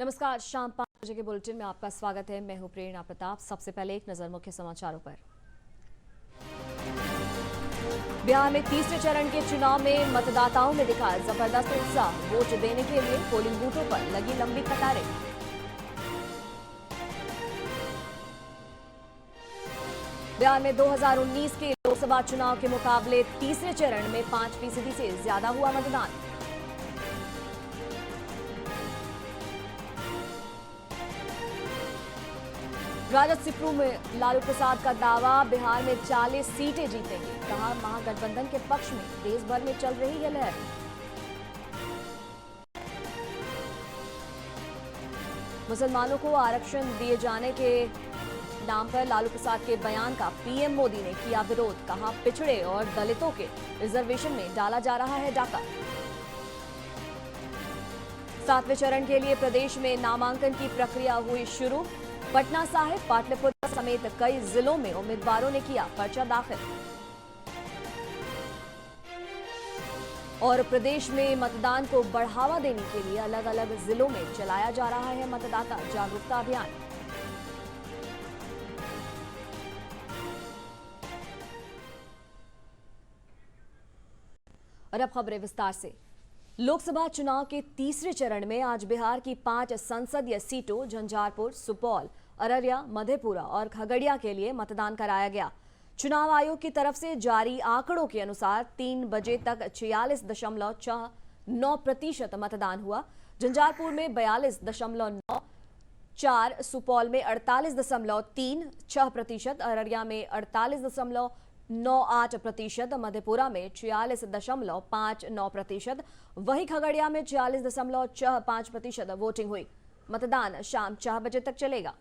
नमस्कार, शाम 5 बजे के बुलेटिन में आपका स्वागत है। मैं हूं प्रेरणा प्रताप। सबसे पहले एक नजर मुख्य समाचारों पर। बिहार में तीसरे चरण के चुनाव में मतदाताओं में दिखा जबरदस्त उत्साह। वोट देने के लिए पोलिंग बूथों पर लगी लंबी कतारें। बिहार में 2019 के लोकसभा चुनाव के मुकाबले तीसरे चरण में 5% से ज्यादा हुआ मतदान। राजद सिप्रू में लालू प्रसाद का दावा, बिहार में 40 सीटें जीतेंगे। कहा, महागठबंधन के पक्ष में देश भर में चल रही है लहर। मुसलमानों को आरक्षण दिए जाने के नाम पर लालू प्रसाद के बयान का पीएम मोदी ने किया विरोध। कहा, पिछड़े और दलितों के रिजर्वेशन में डाला जा रहा है डाका। 7वें चरण के लिए प्रदेश में नामांकन की प्रक्रिया हुई शुरू। पटना साहिब, पाटलिपुत्र समेत कई जिलों में उम्मीदवारों ने किया पर्चा दाखिल। और प्रदेश में मतदान को बढ़ावा देने के लिए अलग अलग जिलों में चलाया जा रहा है मतदाता जागरूकता अभियान। और अब खबरें विस्तार से। लोकसभा चुनाव के तीसरे चरण में आज बिहार की 5 संसदीय सीटों झंझारपुर, सुपौल, अररिया, मधेपुरा और खगड़िया के लिए मतदान कराया गया। चुनाव आयोग की तरफ से जारी आंकड़ों के अनुसार 3 बजे तक 46.9% मतदान हुआ। झंझारपुर में 42.94, सुपौल में 48.36%, अररिया में 48.98%, मधेपुरा में 46.59%, वहीं खगड़िया में 46.65% वोटिंग हुई। मतदान शाम 4 बजे तक चलेगा।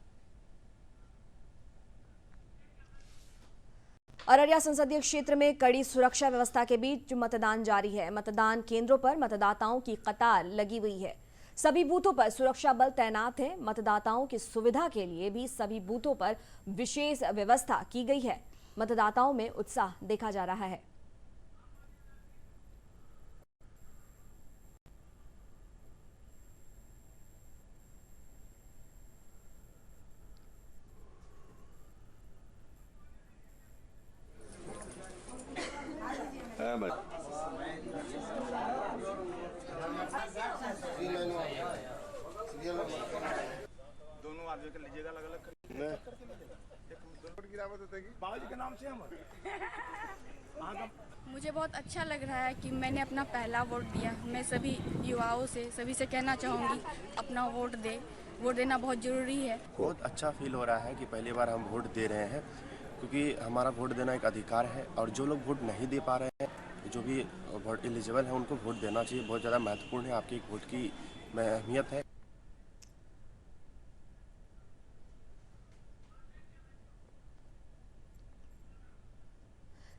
अररिया संसदीय क्षेत्र में कड़ी सुरक्षा व्यवस्था के बीच मतदान जारी है। मतदान केंद्रों पर मतदाताओं की कतार लगी हुई है। सभी बूथों पर सुरक्षा बल तैनात है। मतदाताओं की सुविधा के लिए भी सभी बूथों पर विशेष व्यवस्था की गई है। मतदाताओं में उत्साह देखा जा रहा है। दोनों आदमी कर लीजिएगा, अलग अलग बाबूजी के नाम से हम। मुझे बहुत अच्छा लग रहा है कि मैंने अपना पहला वोट दिया। मैं सभी युवाओं से, सभी से कहना चाहूँगी, अपना वोट देना बहुत ज़रूरी है। बहुत अच्छा फील हो रहा है कि पहली बार हम वोट दे रहे हैं, क्योंकि हमारा वोट देना एक अधिकार है और जो लोग वोट नहीं दे पा रहे हैं, जो भी वोट एलिजिबल है, उनको वोट देना चाहिए। बहुत ज़्यादा महत्वपूर्ण है, आपकी एक वोट की अहमियत है।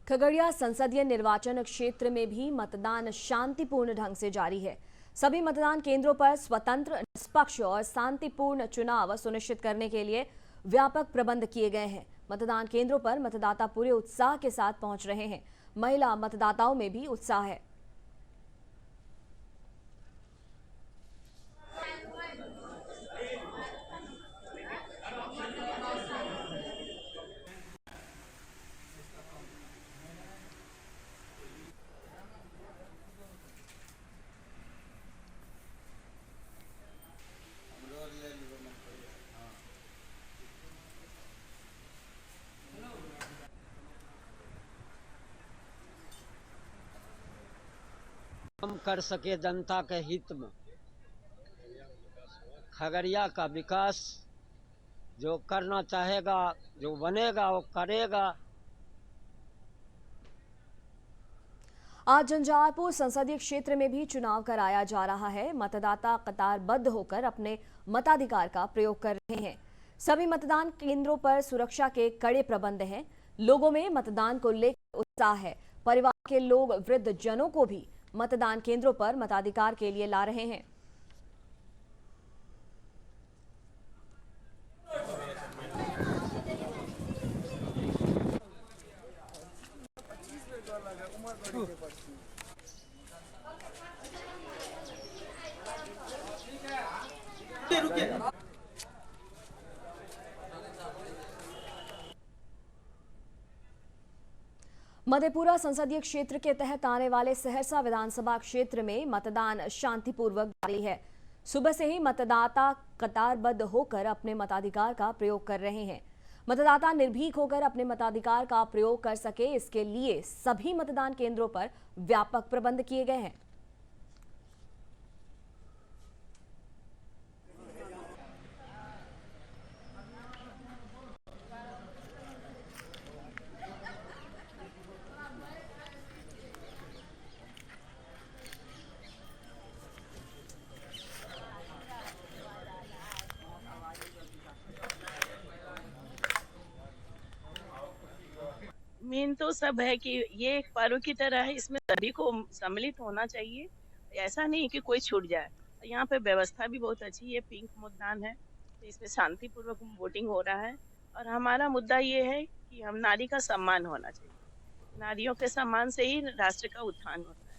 खगड़िया संसदीय निर्वाचन क्षेत्र में भी मतदान शांतिपूर्ण ढंग से जारी है। सभी मतदान केंद्रों पर स्वतंत्र, निष्पक्ष और शांतिपूर्ण चुनाव सुनिश्चित करने के लिए व्यापक प्रबंध किए गए हैं। मतदान केंद्रों पर मतदाता पूरे उत्साह के साथ पहुंच रहे हैं। महिला मतदाताओं में भी उत्साह है। हम कर सके जनता के हित में। खगड़िया का विकास जो करना चाहेगा, जो बनेगा, वो करेगा। आज झंझारपुर संसदीय क्षेत्र में भी चुनाव कराया जा रहा है। मतदाता कतारबद्ध होकर अपने मताधिकार का प्रयोग कर रहे हैं। सभी मतदान केंद्रों पर सुरक्षा के कड़े प्रबंध हैं। लोगों में मतदान को लेकर उत्साह है। परिवार के लोग वृद्ध जनों को भी मतदान केंद्रों पर मताधिकार के लिए ला रहे हैं। मधेपुरा संसदीय क्षेत्र के तहत आने वाले सहरसा विधानसभा क्षेत्र में मतदान शांतिपूर्वक जारी है। सुबह से ही मतदाता कतारबद्ध होकर अपने मताधिकार का प्रयोग कर रहे हैं। मतदाता निर्भीक होकर अपने मताधिकार का प्रयोग कर सके, इसके लिए सभी मतदान केंद्रों पर व्यापक प्रबंध किए गए हैं। मेन तो सब है कि ये एक पर्व की तरह है, इसमें सभी को सम्मिलित होना चाहिए। ऐसा नहीं कि कोई छूट जाए। यहाँ पे व्यवस्था भी बहुत अच्छी है। पिंक मतदान है, तो इसमें शांतिपूर्वक वोटिंग हो रहा है। और हमारा मुद्दा ये है कि हम नारी का सम्मान होना चाहिए। नारियों के सम्मान से ही राष्ट्र का उत्थान होता है।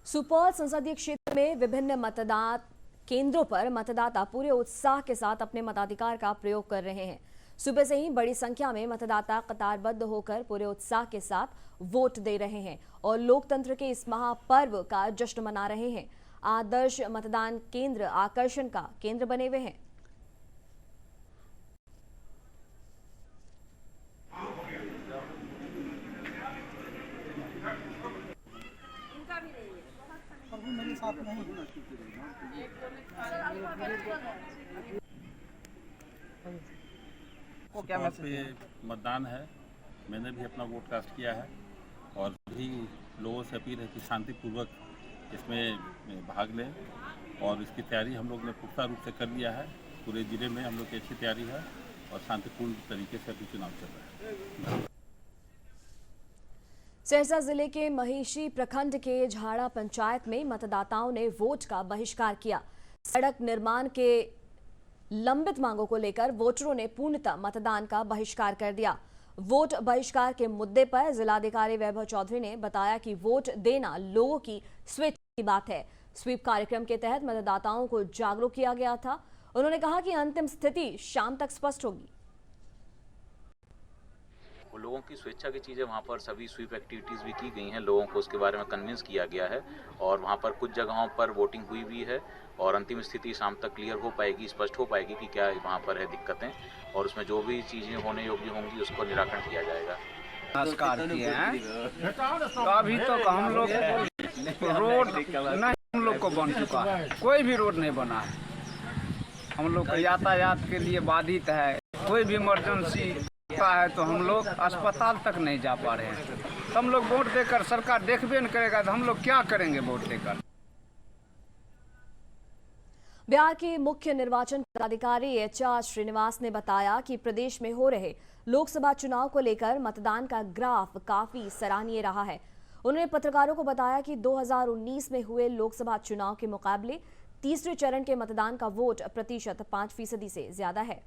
सुपौल संसदीय क्षेत्र में विभिन्न मतदान केंद्रों पर मतदाता पूरे उत्साह के साथ अपने मताधिकार का प्रयोग कर रहे हैं। सुबह से ही बड़ी संख्या में मतदाता कतारबद्ध होकर पूरे उत्साह के साथ वोट दे रहे हैं और लोकतंत्र के इस महापर्व का जश्न मना रहे हैं। आदर्श मतदान केंद्र आकर्षण का केंद्र बने हुए हैं। सुपौल पे मतदान है। मैंने भी अपना वोट कास्ट किया है और भी लोगों से अपील है कि शांतिपूर्वक इसमें भाग लें और इसकी तैयारी हम लोग ने पुख्ता रूप से कर लिया है। पूरे ज़िले में हम लोग की अच्छी तैयारी है और शांतिपूर्ण तरीके से अभी चुनाव चल रहा है। सहरसा जिले के महिषी प्रखंड के झाड़ा पंचायत में मतदाताओं ने वोट का बहिष्कार किया। सड़क निर्माण के लंबित मांगों को लेकर वोटरों ने पूर्णतः मतदान का बहिष्कार कर दिया। वोट बहिष्कार के मुद्दे पर जिलाधिकारी वैभव चौधरी ने बताया कि वोट देना लोगों की स्वेच्छा की बात है। स्वीप कार्यक्रम के तहत मतदाताओं को जागरूक किया गया था। उन्होंने कहा कि अंतिम स्थिति शाम तक स्पष्ट होगी। वो लोगों की स्वेच्छा की चीज़ें वहाँ पर सभी स्वीप एक्टिविटीज़ भी की गई हैं। लोगों को उसके बारे में कन्विंस किया गया है और वहाँ पर कुछ जगहों पर वोटिंग हुई भी है और अंतिम स्थिति शाम तक क्लियर हो पाएगी, स्पष्ट हो पाएगी कि क्या वहाँ पर है दिक्कतें और उसमें जो भी चीज़ें होने योग्य होंगी उसको निराकरण किया जाएगा। नमस्कार किए हैं। अभी तक हम लोग रोड नहीं हम लोग को बन चुका है, कोई भी रोड नहीं बना है। हम लोग यातायात के लिए बाधित है। कोई भी इमरजेंसी है तो हम लोग अस्पताल तक नहीं जा पा रहे हैं। तो हम लोग वोट देकर सरकार देखबे नहीं करेगा तो हम लोग क्या करेंगे वोट देकर। बिहार के मुख्य निर्वाचन पदाधिकारी HR श्रीनिवास ने बताया कि प्रदेश में हो रहे लोकसभा चुनाव को लेकर मतदान का ग्राफ काफी सराहनीय रहा है। उन्होंने पत्रकारों को बताया कि 2019 में हुए लोकसभा चुनाव के मुकाबले तीसरे चरण के मतदान का वोट प्रतिशत 5% से ज्यादा है।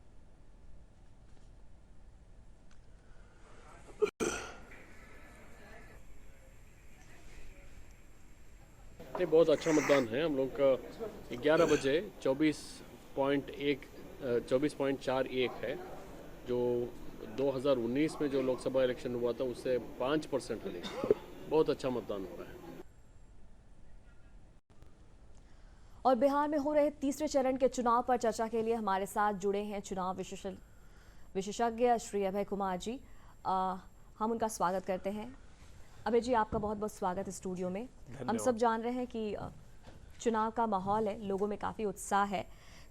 नहीं, बहुत अच्छा मतदान है। हम लोग का 11 बजे 24.41 है, जो 2019 में जो लोकसभा इलेक्शन हुआ था उससे 5% अधिक। बहुत अच्छा मतदान हो रहा है। और बिहार में हो रहे तीसरे चरण के चुनाव पर चर्चा के लिए हमारे साथ जुड़े हैं चुनाव विशेषज्ञ श्री अभय कुमार जी। हम उनका स्वागत करते हैं। अभय जी, आपका बहुत बहुत स्वागत है स्टूडियो में। हम सब जान रहे हैं कि चुनाव का माहौल है, लोगों में काफ़ी उत्साह है,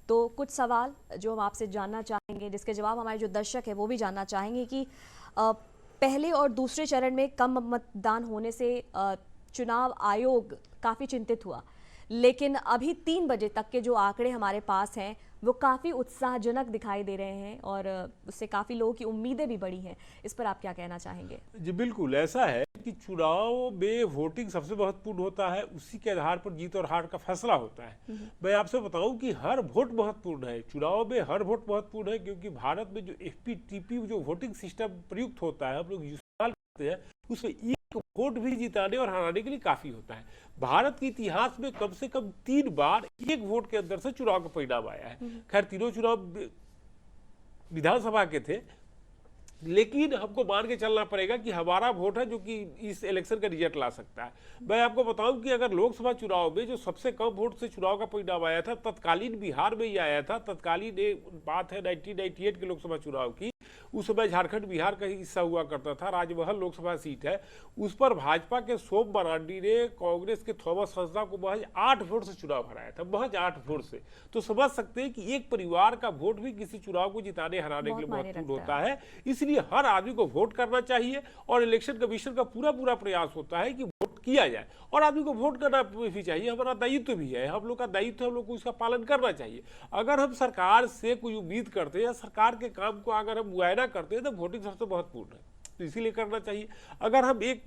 तो कुछ सवाल जो हम आपसे जानना चाहेंगे, जिसके जवाब हमारे जो दर्शक है वो भी जानना चाहेंगे कि पहले और दूसरे चरण में कम मतदान होने से चुनाव आयोग काफ़ी चिंतित हुआ, लेकिन अभी 3 बजे तक के जो आंकड़े हमारे पास हैं वो काफ़ी उत्साहजनक दिखाई दे रहे हैं और उससे काफ़ी लोगों की उम्मीदें भी बढ़ी हैं। इस पर आप क्या कहना चाहेंगे? जी बिल्कुल, ऐसा है कि चुनाव में वोटिंग सबसे महत्वपूर्ण होता है, उसी के आधार पर जीत और हार का फैसला होता है। मैं आपसे बताऊं कि हर वोट महत्वपूर्ण है, चुनाव में हर वोट महत्वपूर्ण है, क्योंकि भारत में जो FPTP जो वोटिंग सिस्टम प्रयुक्त होता है, हम लोग इस्तेमाल करते हैं, उसमें वोट भी जिताने और हराने के लिए काफी होता है। भारत के इतिहास में कम से कम 3 बार एक वोट के अंदर से चुनाव का परिणाम आया है। खैर तीनों चुनाव विधानसभा के थे, लेकिन हमको मान के चलना पड़ेगा कि हमारा वोट है जो कि इस इलेक्शन का रिजल्ट ला सकता है। मैं आपको बताऊं कि अगर लोकसभा चुनाव में जो सबसे कम वोट से चुनाव का परिणाम आया था, तत्कालीन बिहार में ही आया था। तत्कालीन बात है 1998 के लोकसभा चुनाव की। उस समय झारखंड बिहार का हिस्सा हुआ करता था। राजमहल लोकसभा सीट है, उस पर भाजपा के सोम मरांडी ने कांग्रेस के थॉमस हंसदा को महज 8 वोट से चुनाव हराया था, महज 8 वोट से। तो समझ सकते हैं कि एक परिवार का वोट भी किसी चुनाव को जिताने हराने के लिए महत्वपूर्ण होता है। इसलिए हर आदमी को वोट करना चाहिए और इलेक्शन कमीशन का पूरा प्रयास होता है कि वोट किया जाए और आदमी को वोट करना भी चाहिए। हमारा दायित्व भी है, हम लोग का दायित्व है, हम लोग को इसका पालन करना चाहिए। अगर हम सरकार से कोई उम्मीद करते हैं या सरकार के काम को अगर हम मुआयना करते हैं तो वोटिंग सबसे महत्वपूर्ण है, तो इसीलिए करना चाहिए। अगर हम एक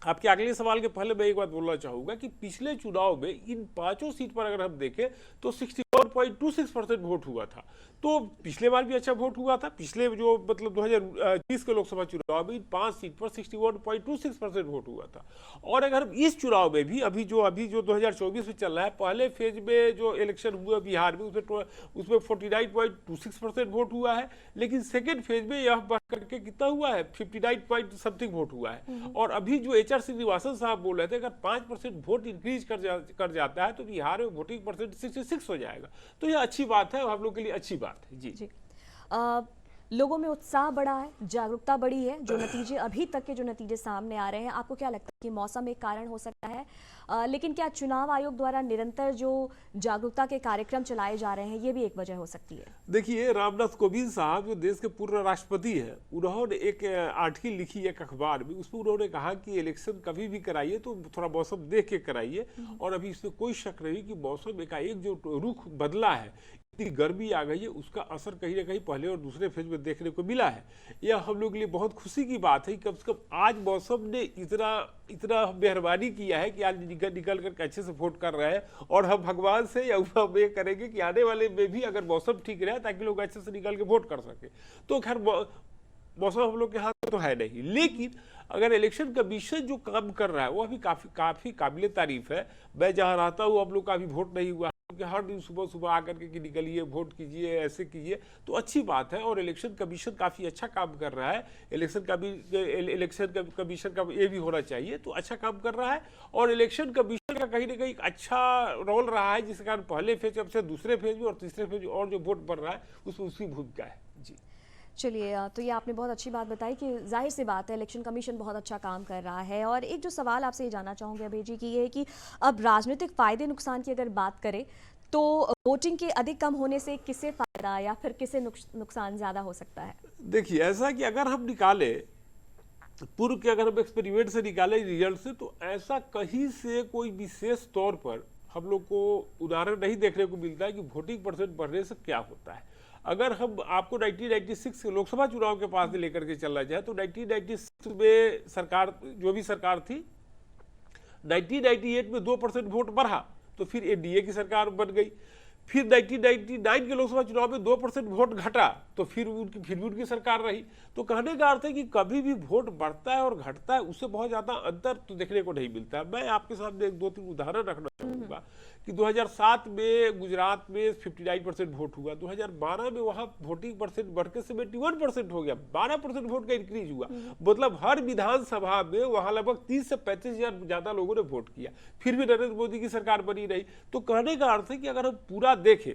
आपके अगले सवाल के पहले मैं एक बात बोलना चाहूंगा कि पिछले चुनाव में इन 5 सीट पर अगर हम देखें तो 61.26% वोट हुआ था। तो पिछले बार भी अच्छा वोट हुआ था। पिछले जो मतलब 2020 के लोकसभा चुनाव में इन 5 सीट पर 61.26% वोट हुआ था। और अगर हम इस चुनाव में भी अभी जो 2024 में चल रहा है, पहले फेज में जो इलेक्शन हुआ बिहार में उसमें 49.26% वोट हुआ है, लेकिन सेकेंड फेज में यह बढ़ करके कितना हुआ है 59 समथिंग वोट हुआ है। और अभी जो HR श्रीनिवासन साहब बोल रहे थे अगर 5% वोट इंक्रीज कर जाता है तो बिहार में वोटिंग परसेंट 66 हो जाएगा। तो यह अच्छी बात है, हम लोग के लिए अच्छी बात है। जी। लोगों में उत्साह बढ़ा है, जागरूकता बढ़ी है। जो नतीजे अभी तक के जो नतीजे सामने आ रहे हैं, आपको क्या लगता है कि मौसम एक कारण हो सकता है? लेकिन क्या चुनाव आयोग द्वारा निरंतर जो जागरूकता के कार्यक्रम चलाए जा रहे हैं ये भी एक वजह हो सकती है? देखिए, रामनाथ कोविंद साहब जो देश के पूर्व राष्ट्रपति हैं, उन्होंने एक आर्टिकल लिखी एक अखबार में, उसमें उन्होंने कहा कि इलेक्शन कभी भी कराइए तो थोड़ा मौसम देख के कराइए। और अभी इसमें कोई शक नहीं कि मौसम एकाएक जो रुख बदला है, इतनी गर्मी आ गई है, उसका असर कहीं ना कहीं पहले और दूसरे फेज में देखने को मिला है। यह हम लोग के लिए बहुत खुशी की बात है कि कम से कम आज मौसम ने इतना मेहरबानी किया है कि आज निकल करके अच्छे से वोट कर रहे हैं। और हम भगवान से या उम्मीद करेंगे कि आने वाले में भी अगर मौसम ठीक रहे ताकि लोग अच्छे से निकल के वोट कर सके। तो खैर मौसम हम लोग के हाथ में तो है नहीं, लेकिन अगर इलेक्शन कमीशन जो काम कर रहा है वो अभी काफी काबिल तारीफ है। मैं जहाँ रहता हूँ हम लोग का अभी वोट नहीं हुआ कि हर दिन सुबह आकर के निकलिए, वोट कीजिए, ऐसे कीजिए, तो अच्छी बात है। और इलेक्शन कमीशन काफ़ी अच्छा काम कर रहा है। इलेक्शन कमीशन का ये भी होना चाहिए, तो अच्छा काम कर रहा है। और इलेक्शन कमीशन का कहीं ना कहीं अच्छा रोल रहा है, जिसके कारण पहले फेज से दूसरे फेज में और तीसरे फेज में और जो वोट बढ़ रहा है उसमें उसकी भूमिका है। जी चलिए, तो ये आपने बहुत अच्छी बात बताई कि जाहिर सी बात है इलेक्शन कमीशन बहुत अच्छा काम कर रहा है। और एक जो सवाल आपसे ये जानना चाहूँगी अभय जी की ये है कि अब राजनीतिक फ़ायदे नुकसान की अगर बात करें तो वोटिंग के अधिक कम होने से किसे फ़ायदा या फिर किसे नुकसान ज़्यादा हो सकता है? देखिए, ऐसा कि अगर हम निकाले पूर्व के, अगर हम एक्सपेरिमेंट से निकाले रिजल्ट से, तो ऐसा कहीं से कोई विशेष तौर पर हम लोग को उदाहरण नहीं देखने को मिलता है कि वोटिंग परसेंट बढ़ने से क्या होता है। अगर हम आपको 1996 लोकसभा चुनाव के पास से लेकर के चलना जाए तो 1996 में सरकार जो भी सरकार थी, 1998 में 2% वोट बढ़ा तो फिर एनडीए की सरकार बन गई। फिर 1999 के लोकसभा चुनाव में 2% वोट घटा तो फिर भी उनकी सरकार रही। तो कहने का अर्थ है कि कभी भी वोट बढ़ता है और घटता है, उससे बहुत ज़्यादा अंतर तो देखने को नहीं मिलता है। मैं आपके सामने 2-3 उदाहरण रखना चाहूँगा कि 2007 में गुजरात में 59% वोट हुआ, 2012 में वहाँ वोटिंग परसेंट बढ़ के 71% हो गया, 12% वोट का इंक्रीज हुआ। मतलब हर विधानसभा में वहाँ लगभग 30 से 35 हज़ार ज़्यादा लोगों ने वोट किया, फिर भी नरेंद्र मोदी की सरकार बनी रही। तो कहने का अर्थ है कि अगर हम पूरा देखें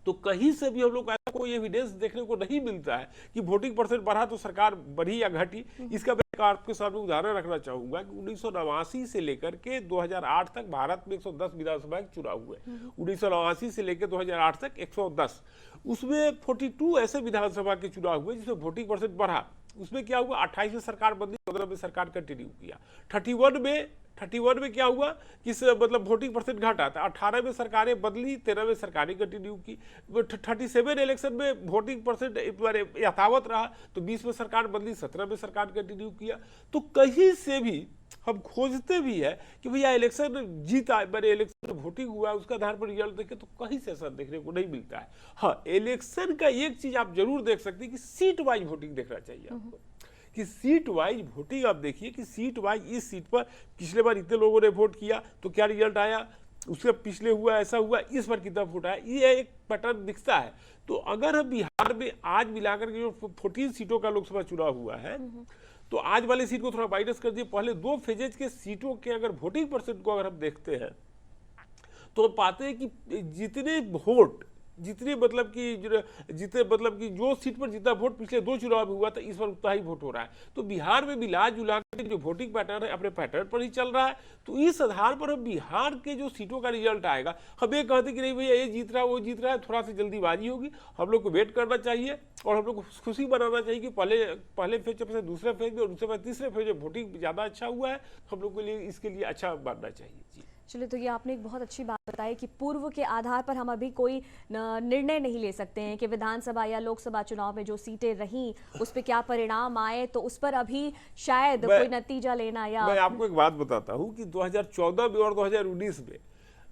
तो कहीं से भी हम लोग ऐसा कोई एविडेंस देखने को नहीं मिलता है कि वोटिंग परसेंट बढ़ा तो सरकार बढ़ी या घटी। इसका मैं आपके सामने उदाहरण रखना चाहूंगा कि 1989 से लेकर के 2008 तक भारत में 110 विधानसभा के चुनाव हुए। 1989 से लेकर 2008 तक 110, उसमें 42 ऐसे विधानसभा के चुनाव हुए जिसमें वोटिंग परसेंट बढ़ा। उसमें क्या हुआ, 28 में सरकार बदली, 15 में सरकार कंटिन्यू किया। 31 में क्या हुआ कि मतलब वोटिंग परसेंट घटा था, 18 में सरकारें बदली, 13 में सरकारें कंटिन्यू की। 37 इलेक्शन में वोटिंग परसेंट यथावत रहा तो 20 में सरकार बदली, 17 में सरकार कंटिन्यू किया। तो कहीं से भी हम खोजते भी है कि भैया इलेक्शन जीता, मैंने इलेक्शन वोटिंग हुआ है उसका आधार पर रिजल्ट देखे, तो कहीं से ऐसा देखने को नहीं मिलता है। हाँ, इलेक्शन का एक चीज आप जरूर देख सकते हैं कि सीट वाइज वोटिंग देखना चाहिए आपको कि सीट वाइज वोटिंग आप देखिए कि सीट वाइज इस सीट पर पिछले बार इतने लोगों ने वोट किया तो क्या रिजल्ट आया, उसके पिछले हुआ ऐसा हुआ, इस बार कितना वोट आया, ये एक पैटर्न दिखता है। तो अगर हम बिहार में आज मिलाकर के जो 14 सीटों का लोकसभा चुनाव हुआ है तो आज वाली सीट को थोड़ा माइनस कर दिए, पहले 2 फेजेज के सीटों के अगर वोटिंग परसेंट को अगर हम देखते हैं तो हम पाते हैं कि जितने वोट जितने मतलब कि जो सीट पर जितना वोट पिछले 2 चुनाव में हुआ था इस बार उतना ही वोट हो रहा है। तो बिहार में मिला जुला के जो वोटिंग पैटर्न है अपने पैटर्न पर ही चल रहा है। तो इस आधार पर हम बिहार के जो सीटों का रिजल्ट आएगा, हम ये कहते कि नहीं भैया ये जीत रहा है वो जीत रहा है, थोड़ा सी जल्दीबाजी होगी। हम लोग को वेट करना चाहिए और हम लोग को खुशी बनाना चाहिए कि पहले फेज से दूसरे फेज में और दूसरे फेज तीसरे फेज में वोटिंग ज़्यादा अच्छा हुआ है, तो हम लोग के लिए इसके लिए अच्छा मानना चाहिए। जी चलिए, तो ये आपने एक बहुत अच्छी बात बताई कि पूर्व के आधार पर हम अभी कोई निर्णय नहीं ले सकते हैं कि विधानसभा या लोकसभा चुनाव में जो सीटें रहीं उस पर क्या परिणाम आए, तो उस पर अभी शायद कोई नतीजा लेना या मैं आपको एक बात बताता हूं कि 2014 में और 2019 में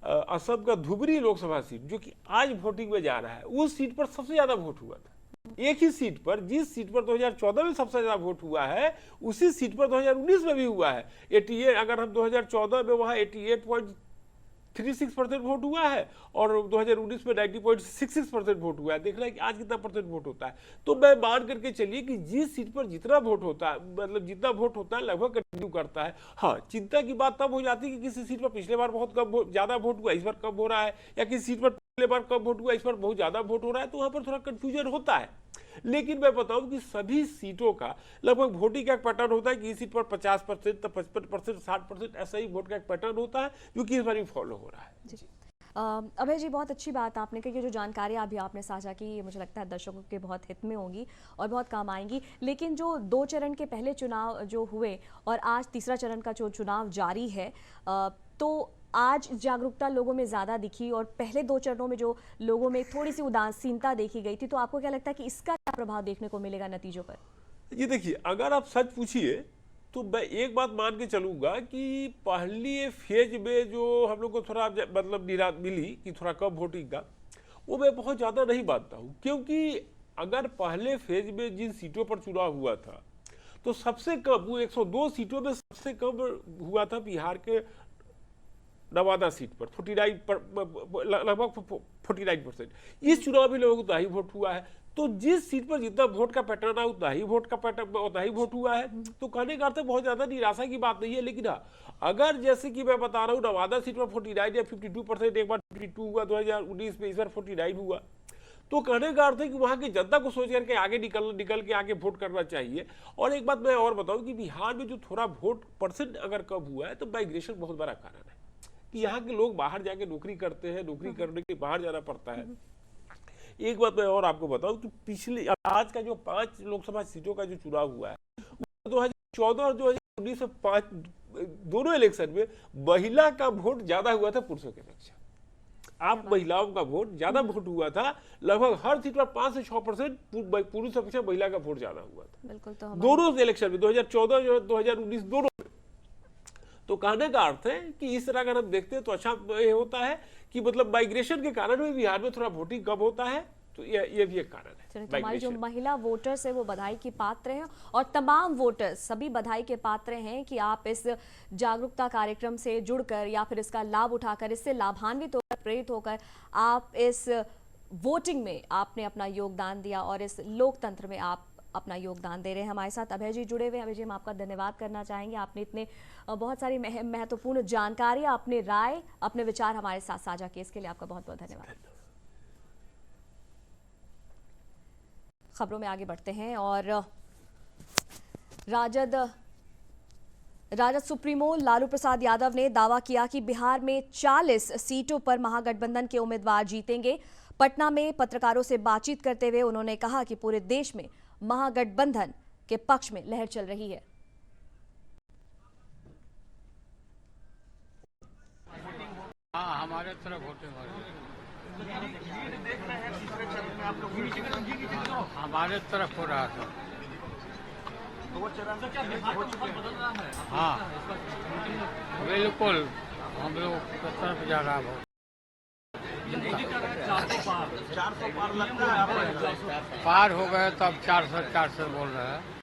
असम का धुबरी लोकसभा सीट जो कि आज वोटिंग में जा रहा है, उस सीट पर सबसे ज्यादा वोट हुआ था। एक ही सीट पर, जिस सीट पर 2014 में सबसे ज्यादा वोट हुआ है उसी सीट पर 2019 में भी हुआ है 88। अगर हम 2014 में वहां 88.36% वोट हुआ है और 2019 में 90.66% वोट हुआ है। देख रहे हैं कि आज कितना परसेंट वोट होता है। तो मैं मान करके चलिए कि जिस सीट पर जितना वोट होता है, मतलब जितना वोट होता है लगभग कंटिन्यू करता है। हाँ, चिंता की बात तब हो जाती है कि किसी सीट पर पिछले बार बहुत कम ज्यादा वोट हुआ, इस बार कम हो रहा है, या किसी सीट पर पिछले बार कम वोट हुआ, इस बार बहुत ज्यादा वोट हो रहा है, तो वहां पर थोड़ा कंफ्यूजन होता है। लेकिन मैं बताऊं कि सभी सीटों का लगभग वोटिंग का एक पैटर्न होता है कि इस सीट पर 50%, तो 55%, 60%, ऐसा ही वोट का एक पैटर्न होता है जो कि इस बार भी फॉलो हो रहा है। अभय जी, बहुत अच्छी बात आपने कही कि जो जानकारी अभी आपने साझा की ये मुझे लगता है दर्शकों के बहुत हित में होंगी और बहुत काम आएंगी। लेकिन जो 2 चरण के पहले चुनाव जो हुए और आज तीसरा चरण का जो चुनाव जारी है, तो आज जागरूकता लोगों में ज़्यादा दिखी और पहले 2 चरणों में जो लोगों में थोड़ी सी उदासीनता देखी गई थी, तो आपको क्या लगता है कि इसका क्या प्रभाव देखने को मिलेगा नतीजों पर? जी देखिए, अगर आप सच पूछिए तो मैं एक बात मान के चलूंगा कि पहली फेज में जो हम लोग को थोड़ा मतलब निराश मिली कि थोड़ा कम वोटिंग का, वो मैं बहुत ज़्यादा नहीं मानता हूँ। क्योंकि अगर पहले फेज में जिन सीटों पर चुनाव हुआ था तो सबसे कम, वो 102 सीटों में सबसे कम हुआ था बिहार के नवादा सीट पर 49 पर, लगभग 49%। इस चुनाव में लोगों को उतना ही वोट हुआ है। तो जिस सीट पर जितना वोट का पैटर्न है उतना ही वोट का पैटर्न, उतना ही वोट हुआ है। तो कहने का अर्थ बहुत ज्यादा निराशा की बात नहीं है। लेकिन हाँ, अगर जैसे कि मैं बता रहा हूँ नवादा सीट पर 49 या 52%, एक बार 52 हुआ 2019 में, इस बार 49 हुआ, तो कहने का अर्थ है कि वहां की जनता को सोच करके आगे निकल के आगे वोट करना चाहिए। और एक बात मैं और बताऊं कि बिहार में जो थोड़ा वोट परसेंट अगर कम हुआ है तो माइग्रेशन बहुत बड़ा कारण है कि यहाँ के लोग बाहर जाके नौकरी करते हैं, नौकरी करने के लिए बाहर जाना पड़ता है। एक बात मैं और आपको बताऊं कि पिछले आज का जो 5 लोकसभा सीटों का जो चुनाव हुआ है 2014 और 2019 में 5 दोनों इलेक्शन में महिला का वोट ज्यादा हुआ था पुरुषों की अपेक्षा। आप महिलाओं का वोट ज्यादा वोट हुआ था, लगभग हर सीट पर 5 से 6% पुरुष अपेक्षा महिला का वोट ज्यादा हुआ था। बिल्कुल, तो दोनों इलेक्शन में 2014 और 2019 दोनों। तो कहने का अर्थ है कि इस तरह अगर हम देखते हैं तो अच्छा ये होता है कि मतलब माइग्रेशन के कारण भी बिहार में थोड़ा वोटिंग कम होता है। तो ये भी एक कारण है। तो हमारी जो महिला वोटर्स है वो बधाई की पात्र हैं और तमाम वोटर्स सभी बधाई के पात्र हैं कि आप इस जागरूकता कार्यक्रम से जुड़कर या फिर इसका लाभ उठाकर, इससे लाभान्वित होकर, प्रेरित होकर आप इस वोटिंग में आपने अपना योगदान दिया और इस लोकतंत्र में आप अपना योगदान दे रहे हैं। हमारे साथ अभय जी जुड़े हुए हैं। अभय जी, हम आपका धन्यवाद करना चाहेंगे। आपने इतने बहुत सारी महत्वपूर्ण जानकारी, अपने राय, अपने विचार हमारे साथ साझा किए, इसके लिए आपका बहुत बहुत धन्यवाद। खबरों में आगे बढ़ते हैं और राजद सुप्रीमो लालू प्रसाद यादव ने दावा किया कि बिहार में 40 सीटों पर महागठबंधन के उम्मीदवार जीतेंगे। पटना में पत्रकारों से बातचीत करते हुए उन्होंने कहा कि पूरे देश में महागठबंधन के पक्ष में लहर चल रही है। हाँ, हमारे तरफ वोटिंग हो रही है। हमारे तरफ हो रहा था। हाँ, बिल्कुल हम लोग की तरफ जा रहा है। 400 पार लगता है, पार हो गए तो अब 400 बोल रहे हैं।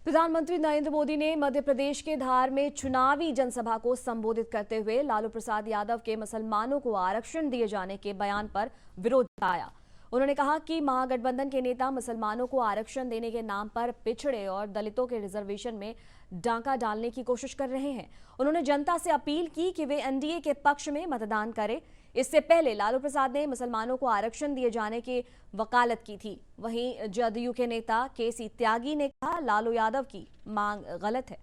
प्रधानमंत्री नरेंद्र मोदी ने मध्य प्रदेश के धार में चुनावी जनसभा को संबोधित करते हुए लालू प्रसाद यादव के मुसलमानों को आरक्षण दिए जाने के बयान पर विरोध जताया। उन्होंने कहा कि महागठबंधन के नेता मुसलमानों को आरक्षण देने के नाम पर पिछड़े और दलितों के रिजर्वेशन में डांका डालने की कोशिश कर रहे हैं। उन्होंने जनता से अपील की कि वे एनडीए के पक्ष में मतदान करें। इससे पहले लालू प्रसाद ने मुसलमानों को आरक्षण दिए जाने की वकालत की थी। वहीं जदयू के नेता केसी त्यागी ने कहा लालू यादव की मांग गलत है।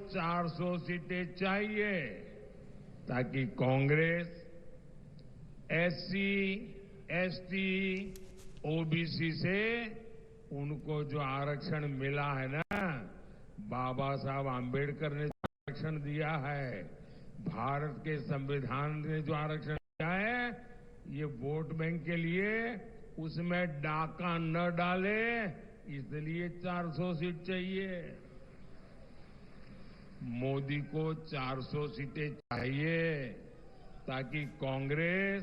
400 सीटें चाहिए ताकि कांग्रेस एससी, एसटी, ओबीसी से उनको जो आरक्षण मिला है ना, बाबा साहब आम्बेडकर ने जो आरक्षण दिया है, भारत के संविधान ने जो आरक्षण दिया है, ये वोट बैंक के लिए उसमें डाका न डाले, इसलिए 400 सीट चाहिए। मोदी को 400 सीटें चाहिए ताकि कांग्रेस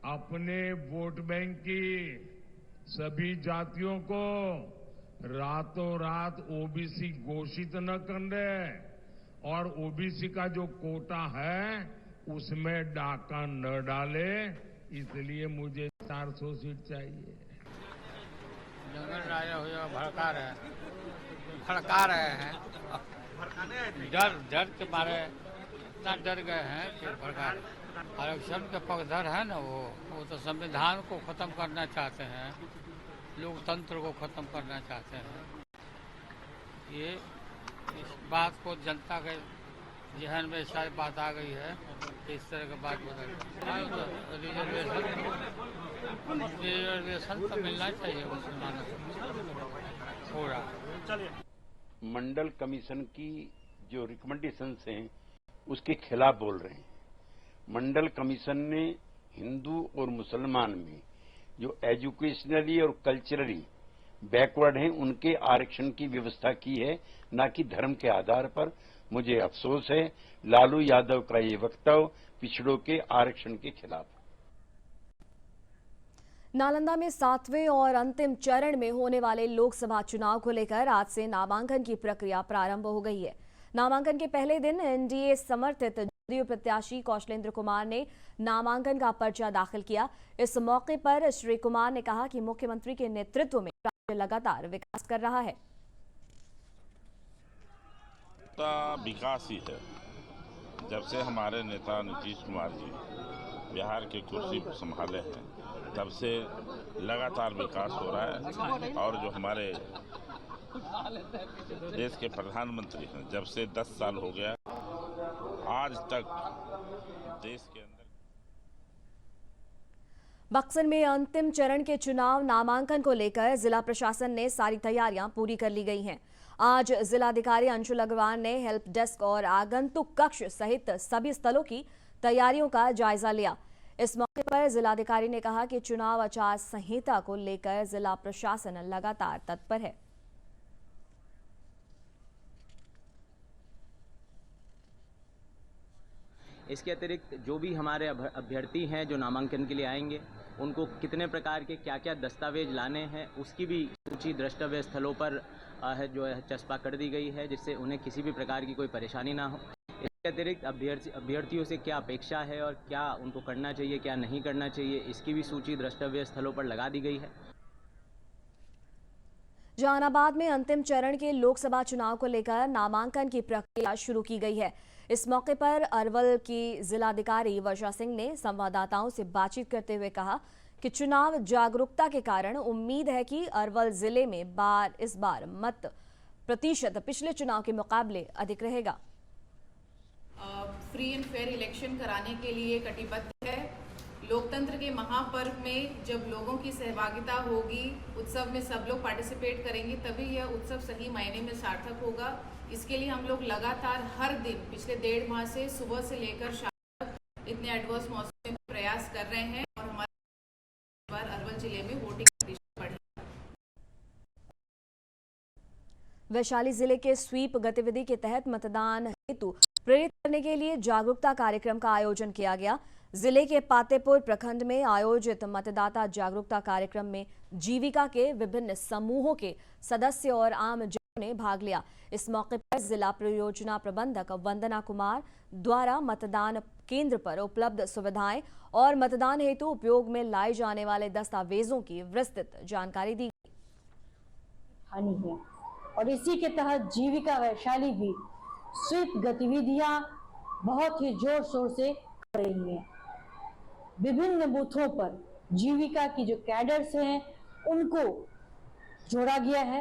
अपने वोट बैंक की सभी जातियों को रातों रात ओबीसी घोषित न कर दे और ओबीसी का जो कोटा है उसमें डाका न डाले, इसलिए मुझे 400 सीट चाहिए। जंगल राजा हुआ भड़का रहे हैं। डर के मारे इतना डर गए हैं कि भड़का रहे। आरक्षण के पक्षधर है ना, वो तो संविधान को खत्म करना चाहते हैं, लोकतंत्र को खत्म करना चाहते हैं। ये इस बात को जनता के जहन में शायद बात आ गई है कि इस तरह की बात बदल। रिजर्वेशन तो मिलना चाहिए मुसलमानों को पूरा। मंडल कमीशन की जो रिकमेंडेशंस हैं उसके खिलाफ बोल रहे हैं। मंडल कमीशन ने हिंदू और मुसलमान में जो एजुकेशनली और कल्चरली बैकवर्ड हैं उनके आरक्षण की व्यवस्था की है, न कि धर्म के आधार पर। मुझे अफसोस है लालू यादव का ये वक्तव्य पिछड़ों के आरक्षण के खिलाफ। नालंदा में 7वें और अंतिम चरण में होने वाले लोकसभा चुनाव को लेकर आज से नामांकन की प्रक्रिया प्रारंभ हो गई है। नामांकन के पहले दिन एनडीए समर्थित जदयू प्रत्याशी कौशलेंद्र कुमार ने नामांकन का पर्चा दाखिल किया। इस मौके पर श्री कुमार ने कहा कि मुख्यमंत्री के नेतृत्व में राज्य लगातार विकास कर रहा है। विकास ही है। जब से हमारे नेता नीतीश कुमार जी बिहार की कुर्सी संभाले हैं तब से लगातार विकास हो रहा है। और जो हमारे देश के प्रधानमंत्री हैं, जब से 10 साल हो गया आज तक देश के अंदर। बक्सर में अंतिम चरण के चुनाव नामांकन को लेकर जिला प्रशासन ने सारी तैयारियां पूरी कर ली गई हैं। आज जिलाधिकारी अंशुल अग्रवाल ने हेल्प डेस्क और आगंतुक कक्ष सहित सभी स्थलों की तैयारियों का जायजा लिया। इस मौके पर जिलाधिकारी ने कहा कि चुनाव आचार संहिता को लेकर जिला प्रशासन लगातार तत्पर है। इसके अतिरिक्त जो भी हमारे अभ्यर्थी हैं जो नामांकन के लिए आएंगे, उनको कितने प्रकार के क्या क्या दस्तावेज लाने हैं उसकी भी सूची द्रष्टव्य स्थलों पर जो है चस्पा कर दी गई है, जिससे उन्हें किसी भी प्रकार की कोई परेशानी ना हो। इसके अतिरिक्त अभ्यर्थियों से क्या अपेक्षा है और क्या उनको करना चाहिए, क्या नहीं करना चाहिए, इसकी भी सूची द्रष्टव्य स्थलों पर लगा दी गई है। जहानाबाद में अंतिम चरण के लोकसभा चुनाव को लेकर नामांकन की प्रक्रिया शुरू की गई है। इस मौके पर अरवल की जिलाधिकारी वर्षा सिंह ने संवाददाताओं से बातचीत करते हुए कहा कि चुनाव जागरूकता के कारण उम्मीद है कि अरवल जिले में इस बार मत प्रतिशत पिछले चुनाव के मुकाबले अधिक रहेगा। फ्री एंड फेयर इलेक्शन कराने के लिए कटिबद्ध है। लोकतंत्र के महापर्व में जब लोगों की सहभागिता होगी, उत्सव में सब लोग पार्टिसिपेट करेंगे, तभी यह उत्सव सही मायने में सार्थक होगा। इसके लिए हम लोग लगातार हर दिन पिछले 1.5 माह से सुबह से लेकर शाम तक इतने एडवर्स मौसम में प्रयास कर रहे हैं और हमारे बार अरवल जिले में वोटिंग प्रतिशत बढ़ी। वैशाली जिले के स्वीप गतिविधि के तहत मतदान हेतु प्रेरित करने के लिए जागरूकता कार्यक्रम का आयोजन किया गया। जिले के पातेपुर प्रखंड में आयोजित मतदाता जागरूकता कार्यक्रम में जीविका के विभिन्न समूहों के सदस्य और आम जनों ने भाग लिया। इस मौके पर जिला परियोजना प्रबंधक वंदना कुमार द्वारा मतदान केंद्र पर उपलब्ध सुविधाएं और मतदान हेतु उपयोग में लाए जाने वाले दस्तावेजों की विस्तृत जानकारी दी हानि है और इसी के तहत जीविका वैशाली भी स्वीप गतिविधियां बहुत ही जोर शोर से कर रही है। विभिन्न बूथों पर जीविका की जो कैडर्स हैं उनको जोड़ा गया है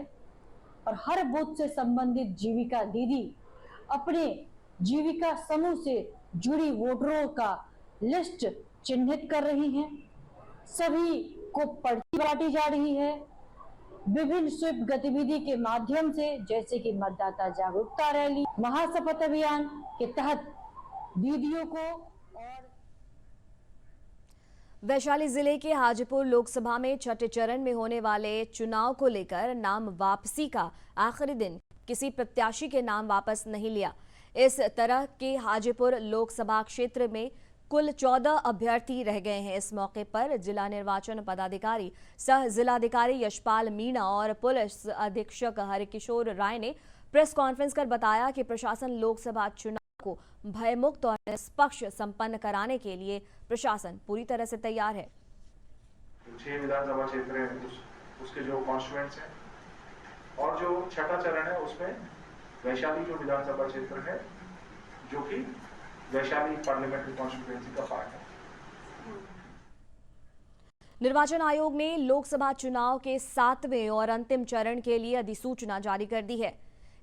और हर बूथ से संबंधित जीविका दीदी अपने जीविका समूह से जुड़ी वोटरों का लिस्ट चिन्हित कर रही हैं। सभी को पर्ची बांटी जा रही है। विभिन्न स्वीप गतिविधि के माध्यम से जैसे कि मतदाता जागरूकता रैली, महाशपथ अभियान के तहत दीदियों को और वैशाली जिले के हाजीपुर लोकसभा में छठे चरण में होने वाले चुनाव को लेकर नाम वापसी का आखिरी दिन किसी प्रत्याशी के नाम वापस नहीं लिया। इस तरह के हाजीपुर लोकसभा क्षेत्र में कुल 14 अभ्यर्थी रह गए हैं। इस मौके पर जिला निर्वाचन पदाधिकारी सह जिलाधिकारी यशपाल मीणा और पुलिस अधीक्षक हरिकिशोर राय ने प्रेस कॉन्फ्रेंस कर बताया कि प्रशासन लोकसभा चुनाव को भयमुक्त और निष्पक्ष संपन्न कराने के लिए प्रशासन पूरी तरह से तैयार है। 6 विधानसभा क्षेत्र है, उसके जो कॉन्स्टिट्यूएंट्स हैं और जो छठा चरण है उसमें वैशाली जो विधानसभा क्षेत्र है जो कि वैशाली पार्लियामेंट्री कॉन्स्टिट्यूएंसी का पार्ट है। निर्वाचन आयोग ने लोकसभा चुनाव के 7वें और अंतिम चरण के लिए अधिसूचना जारी कर दी है।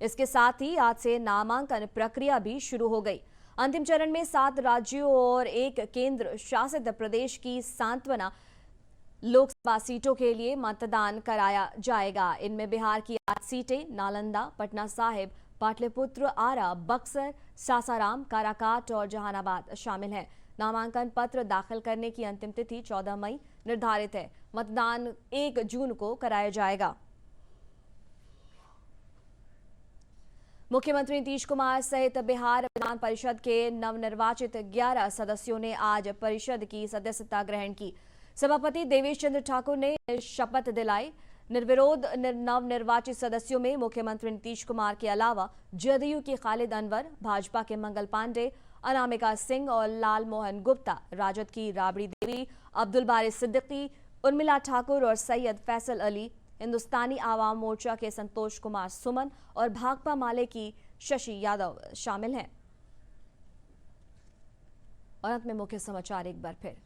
इसके साथ ही आज से नामांकन प्रक्रिया भी शुरू हो गई। अंतिम चरण में 7 राज्यों और 1 केंद्र शासित प्रदेश की सांत्वना लोकसभा सीटों के लिए मतदान कराया जाएगा। इनमें बिहार की 8 सीटें नालंदा, पटना साहिब, पाटलिपुत्र, आरा, बक्सर, सासाराम, काराकाट और जहानाबाद शामिल हैं। नामांकन पत्र दाखिल करने की अंतिम तिथि 14 मई निर्धारित है। मतदान 1 जून को कराया जाएगा। मुख्यमंत्री नीतीश कुमार सहित बिहार विधान परिषद के नवनिर्वाचित 11 सदस्यों ने आज परिषद की सदस्यता ग्रहण की। सभापति देवेश चंद्र ठाकुर ने शपथ दिलाई। निर्विरोध नवनिर्वाचित सदस्यों में मुख्यमंत्री नीतीश कुमार के अलावा जदयू के खालिद अनवर, भाजपा के मंगल पांडे, अनामिका सिंह और लाल मोहन गुप्ता, राजद की राबड़ी देवी, अब्दुल बारी सिद्दीकी, उर्मिला ठाकुर और सैयद फैसल अली, हिंदुस्तानी आवाम मोर्चा के संतोष कुमार सुमन और भाकपा माले की शशि यादव शामिल हैं। और अंत में मुख्य समाचार एक बार फिर।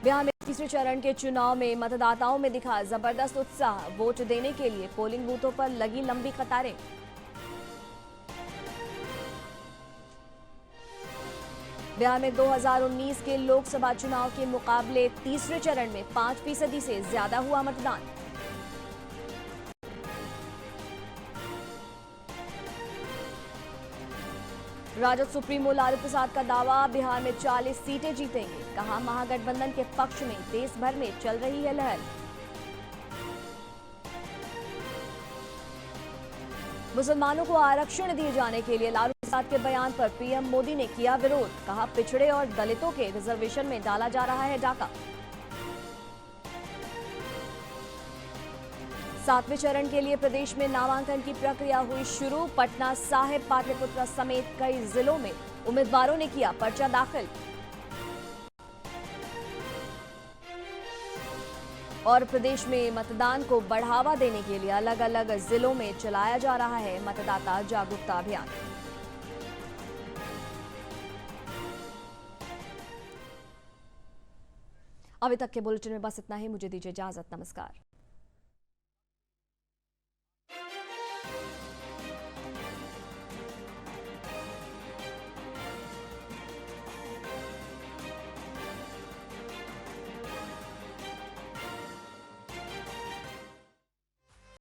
बिहार में तीसरे चरण के चुनाव में मतदाताओं में दिखा जबरदस्त उत्साह। वोट देने के लिए पोलिंग बूथों पर लगी लंबी कतारें। बिहार में 2019 के लोकसभा चुनाव के मुकाबले तीसरे चरण में 5% से ज्यादा हुआ मतदान। राजद सुप्रीमो लालू प्रसाद का दावा, बिहार में 40 सीटें जीतेंगे। कहा, महागठबंधन के पक्ष में देश भर में चल रही है लहर। मुसलमानों को आरक्षण दिए जाने के लिए लालू प्रसाद के बयान पर पीएम मोदी ने किया विरोध। कहा, पिछड़े और दलितों के रिजर्वेशन में डाला जा रहा है डाका। 7वें चरण के लिए प्रदेश में नामांकन की प्रक्रिया हुई शुरू। पटना साहिब, पाटलिपुत्र समेत कई जिलों में उम्मीदवारों ने किया पर्चा दाखिल। और प्रदेश में मतदान को बढ़ावा देने के लिए अलग अलग जिलों में चलाया जा रहा है मतदाता जागरूकता अभियान। अभी तक के बुलेटिन में बस इतना ही। मुझे दीजिए इजाजत। नमस्कार।